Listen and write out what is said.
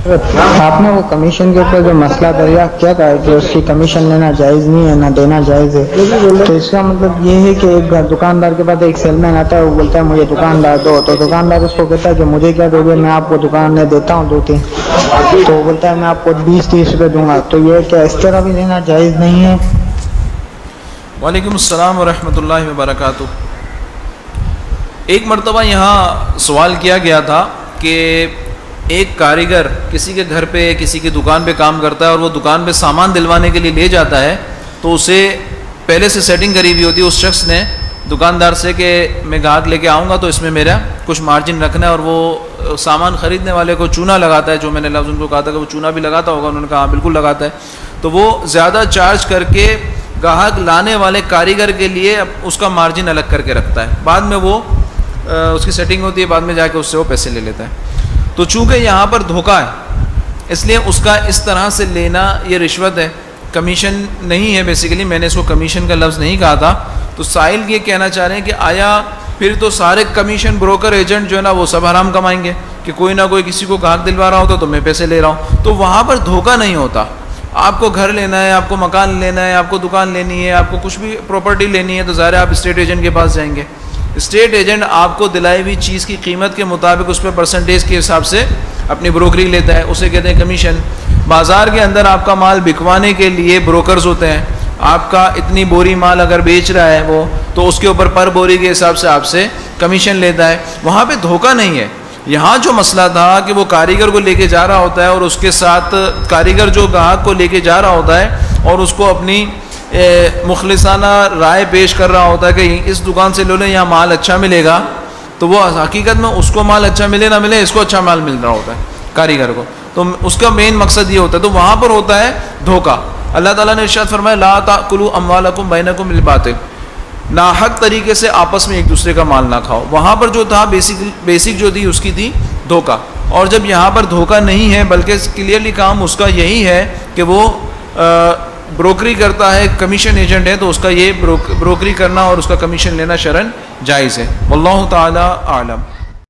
آپ نے وہ کمیشن کے اوپر جو مسئلہ دریافت کیا تھا کہ اس کی کمیشن لینا جائز نہیں ہے نہ دینا جائز ہے، تو اس کا مطلب یہ ہے کہ ایک دکاندار کے پاس ایک سیل مین آتا ہے، وہ بولتا ہے مجھے دکاندار دو، تو دکاندار اس کو کہتا ہے کہ مجھے کیا دو گے، میں آپ کو دکان میں دیتا ہوں 2-3، تو وہ بولتا ہے میں آپ کو 20-30 روپے دوں گا، تو یہ کیا اس طرح بھی لینا جائز نہیں ہے؟ وعلیکم السلام ورحمۃ اللہ وبرکاتہ۔ ایک مرتبہ یہاں سوال کیا گیا تھا کہ ایک کاریگر کسی کے گھر پہ کسی کی دکان پہ کام کرتا ہے اور وہ دکان پہ سامان دلوانے کے لیے لے جاتا ہے، تو اسے پہلے سے سیٹنگ کری ہوئی ہوتی ہے اس شخص نے دکاندار سے کہ میں گاہک لے کے آؤں گا تو اس میں میرا کچھ مارجن رکھنا ہے، اور وہ سامان خریدنے والے کو چونا لگاتا ہے، جو میں نے لفظ ان کو کہا تھا کہ وہ چونا بھی لگاتا ہوگا، انہوں نے کہا ہاں بالکل لگاتا ہے، تو وہ زیادہ چارج کر کے گاہک لانے والے کاریگر کے لیے اس کا مارجن الگ کر کے رکھتا ہے، بعد میں وہ اس کی سیٹنگ ہوتی ہے، بعد میں جا کے اس سے وہ پیسے لے لیتا ہے۔ تو چونکہ یہاں پر دھوکہ ہے اس لیے اس کا اس طرح سے لینا یہ رشوت ہے، کمیشن نہیں ہے بیسیکلی، میں نے اس کو کمیشن کا لفظ نہیں کہا تھا۔ تو سائل یہ کہنا چاہ رہے ہیں کہ آیا پھر تو سارے کمیشن بروکر ایجنٹ جو ہے نا وہ سب حرام کمائیں گے کہ کوئی نہ کوئی کسی کو گاہک دلوا رہا ہوتا تو میں پیسے لے رہا ہوں، تو وہاں پر دھوکہ نہیں ہوتا۔ آپ کو گھر لینا ہے، آپ کو مکان لینا ہے، آپ کو دکان لینی ہے، آپ کو کچھ بھی پراپرٹی لینی ہے، تو ظاہر ہے آپ اسٹیٹ ایجنٹ کے پاس جائیں گے، اسٹیٹ ایجنٹ آپ کو دلائی ہوئی چیز کی قیمت کے مطابق اس پہ پرسنٹیج کے حساب سے اپنی بروکری لیتا ہے، اسے کہتے ہیں کمیشن۔ بازار کے اندر آپ کا مال بکوانے کے لیے بروکرز ہوتے ہیں، آپ کا اتنی بوری مال اگر بیچ رہا ہے وہ، تو اس کے اوپر پر بوری کے حساب سے آپ سے کمیشن لیتا ہے، وہاں پہ دھوکہ نہیں ہے۔ یہاں جو مسئلہ تھا کہ وہ کاریگر کو لے کے جا رہا ہوتا ہے اور اس کے ساتھ کاریگر جو گاہک کو لے کے جا رہا ہوتا ہے اور اس کو اپنی مخلصانہ رائے پیش کر رہا ہوتا ہے کہ اس دکان سے لو لیں یہاں مال اچھا ملے گا، تو وہ حقیقت میں اس کو مال اچھا ملے نہ ملے اس کو اچھا مال مل رہا ہوتا ہے کاریگر کو، تو اس کا مین مقصد یہ ہوتا ہے، تو وہاں پر ہوتا ہے دھوکہ۔ اللہ تعالیٰ نے ارشاد فرمایا لا تأکلوا اموالکم بینکم بالباطل، ناحق طریقے سے آپس میں ایک دوسرے کا مال نہ کھاؤ۔ وہاں پر جو تھا بیسک جو تھی اس کی تھی دھوکہ، اور جب یہاں پر دھوکہ نہیں ہے بلکہ کلیئرلی کام اس کا یہی ہے کہ وہ بروکری کرتا ہے، کمیشن ایجنٹ ہے، تو اس کا یہ بروکری کرنا اور اس کا کمیشن لینا شرعاً جائز ہے۔ واللہ تعالی اعلم۔